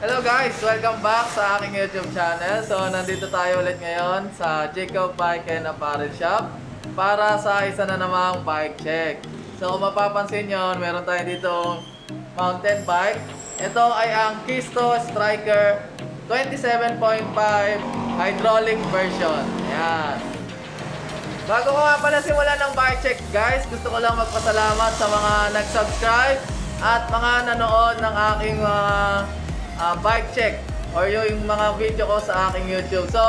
Hello guys! Welcome back sa aking YouTube channel. So, nandito tayo ulit ngayon sa Jacob Bike and Apparel Shop para sa isa na namang bike check. So, kung mapapansin nyo, meron tayo dito mountain bike. Ito ay ang Kisto Striker 27.5 hydraulic version. Ayan. Bago ko nga pala simulan ng bike check guys, gusto ko lang magpasalamat sa mga nag-subscribe at mga nanood ng aking bike check or yung mga video ko sa aking YouTube. So,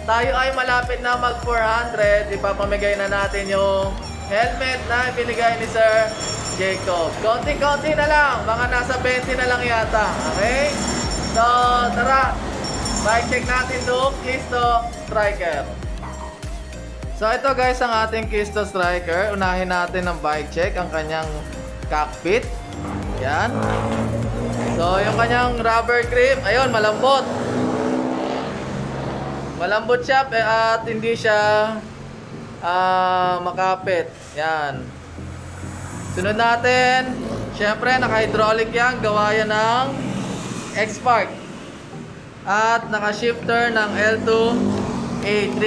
tayo ay malapit na mag 400. Ipapamigay na natin yung helmet na binigay ni Sir Jacob. Konti-konti na lang, mga nasa 20 na lang yata. Okay? So, tara, bike check natin itong Kisto Striker. So, ito guys ang ating Kisto Striker. Unahin natin ang bike check, ang kanyang cockpit. Yan. So, yung kanyang rubber grip, ayun, malambot. Malambot siya at hindi siya makapit. Yan. Sunod natin, syempre, naka-hydraulic yan. Gawa yan ng X-Spark. At naka-shifter ng L2 A3.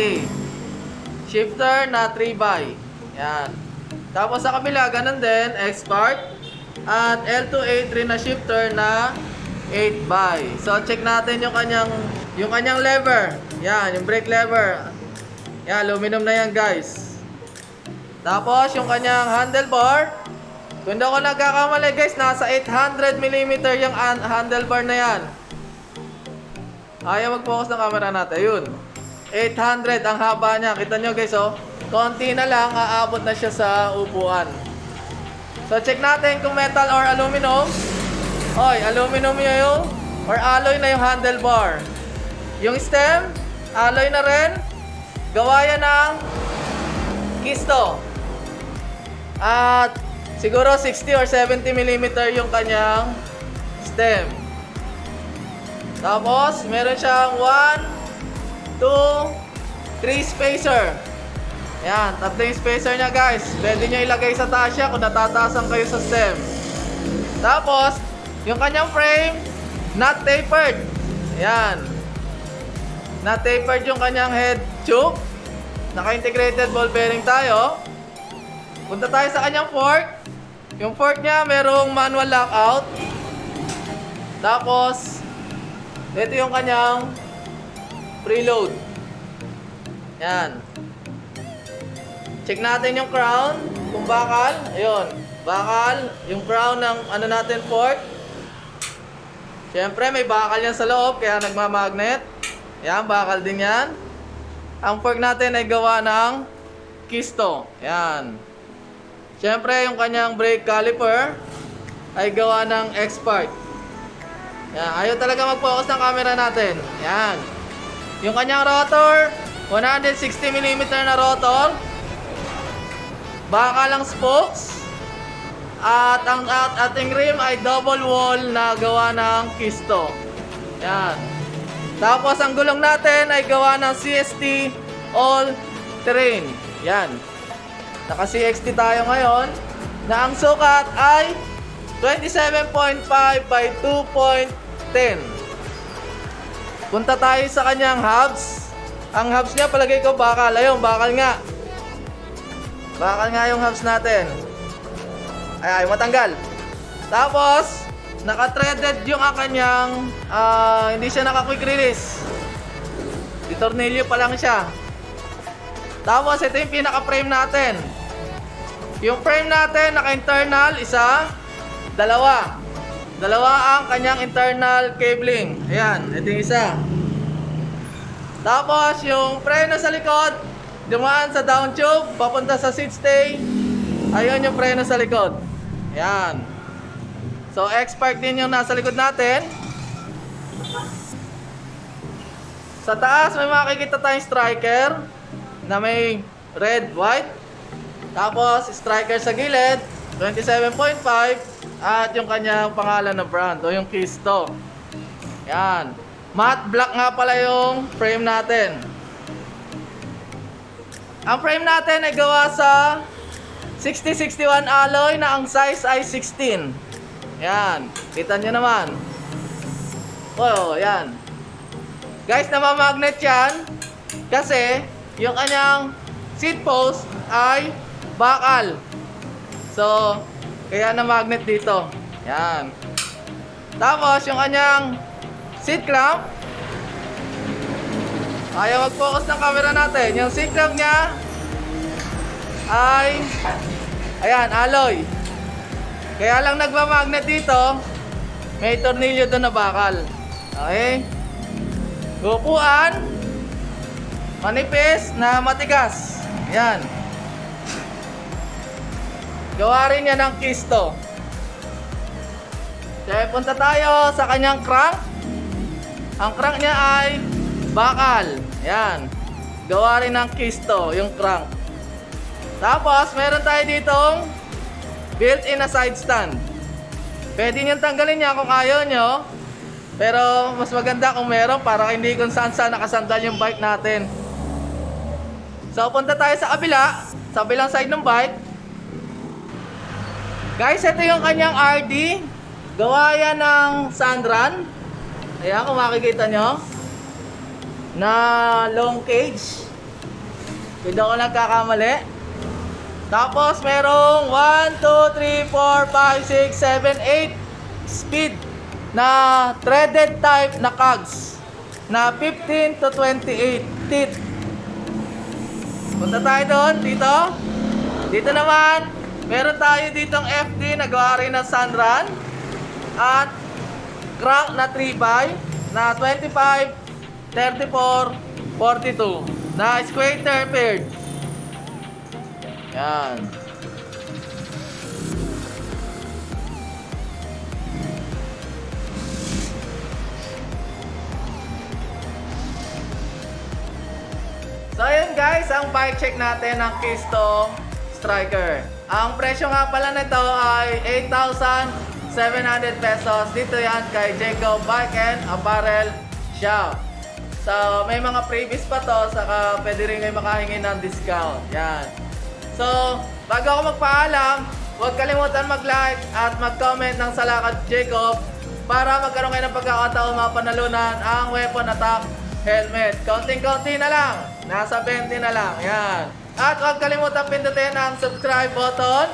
Shifter na 3x. Yan. Tapos sa kabila, ganun din, X-Spark. At L2 A3 na shifter na 8x. So check natin yung kanyang lever. Yan, yung brake lever. Yan, aluminum na yan guys. Tapos yung kanyang handlebar. Kung hindi ako nagkakamali guys, nasa 800mm yung handlebar na yan. Ayaw mag-focus ng camera natin. Yun. 800 ang haba niya. Kita nyo guys oh. Konti na lang, aabot na siya sa upuan. So check natin kung metal or aluminum. Oy, aluminum yung or alloy na yung handlebar. Yung stem, alloy na rin. Gawa yan ng Kisto. At siguro 60 or 70mm yung kanyang stem. Tapos meron siyang 1, 2, 3 spacer. Yan, tatlo yung spacer niya guys. Pwede nyo ilagay sa taas siya kung natataasan kayo sa stem. Tapos, yung kanyang frame, not tapered. Yan. Not tapered yung kanyang head tube. Naka-integrated ball bearing tayo. Punta tayo sa kanyang fork. Yung fork niya, merong manual lockout. Tapos, ito yung kanyang preload. Yan. Check natin yung crown, kung bakal. Ayun, bakal. Yung crown ng ano natin, fork. Siyempre, may bakal yan sa loob, kaya nagmamagnet. Yan, bakal din yan. Ang fork natin ay gawa ng Kisto. Yan. Siyempre, yung kanyang brake caliper ay gawa ng X-Spark. Yan, ayaw talaga mag-focus ng camera natin. Yan. Yung kanyang rotor, 160mm na rotor. Baka lang spokes. At ang ating rim ay double wall na gawa ng Kisto. Yan. Tapos ang gulong natin ay gawa ng CST all terrain. Yan. Naka CXT tayo ngayon. Na ang sukat ay 27.5 by 2.10. Punta tayo sa kanyang hubs. Ang hubs niya palagay ko bakal. Ayun, bakal nga. Bakal nga yung hubs natin. Ay, matanggal. Tapos, naka-threaded yung kanyang, hindi siya naka-quick release. Di tornilyo pa lang siya. Tapos, ito yung pinaka-frame natin. Yung frame natin, naka-internal, isa, dalawa. Dalawa ang kanyang internal cabling. Ayan, ito yung isa. Tapos, yung preno sa likod, dumaan sa down tube, papunta sa seat stay. Ayun yung preno sa likod. Yan. So, X-Spark din yung nasa likod natin. Sa taas, may makikita tayong striker na may red, white. Tapos, striker sa gilid, 27.5. At yung kanyang pangalan na brand, o yung Kisto. Yan. Matte black nga pala yung frame natin. Ang frame natin ay gawa sa 6061 alloy na ang size ay 16. Yan, kita nyo naman. Oh, yan. Guys, namamagnet yan kasi yung kanyang seat post ay bakal. So, kaya na magnet dito. Yan. Tapos, yung kanyang seat clamp, ayaw mag-focus ng camera natin. Yung seat clamp niya ay, ayan, alloy. Kaya lang nagmamagnet dito, may tornilyo doon na bakal. Okay? Upuan, manipis na matigas. Ayan. Gawa rin niya ng kisto. Kaya punta tayo sa kanyang crank. Ang crank niya ay bakal. Ayan. Gawa rin ng kisto yung crank. Tapos meron tayo ditong built-in na side stand. Pwede niyong tanggalin niya kung ayaw nyo. Pero mas maganda kung meron para hindi kung saan saan nakasandal yung bike natin. So punta tayo sa kabilang side ng bike. Guys, ito yung kanyang RD. Gawa yan ng Sandran. Ayan, kung makikita nyo. Na long cage. Hindi ako nagkakamali. Tapos merong 1, 2, 3, 4, 5, 6, 7, 8 speed na threaded type na cogs na 15 to 28 teeth. Punta tayo doon, dito. Dito naman, meron tayo ditong FD na gawa rin ng Sandran at crank na 3x na 25, 34, 42 na squatter paired. Yan. So ayun guys, ang bike check natin ng Kisto Striker. Ang presyo nga pala nito ay 8,700 pesos. Dito yan kay Jacob Bike and Apparel Shop. So may mga freebies pa to, saka pwede rin kayo makahingi ng discount. Yan. So bago ako magpaalam, huwag kalimutan mag-like at mag-comment ng Salakad Jacob para magkaroon kayo ng pagkakataon mapanalunan ang weapon attack helmet. Konting-konti na lang. Nasa 20 na lang. Yan. At huwag kalimutan pindutin ang subscribe button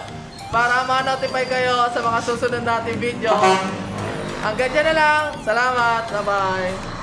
para ma-notify kayo sa mga susunod nating video. Hanggang dyan na lang. Salamat. Bye-bye.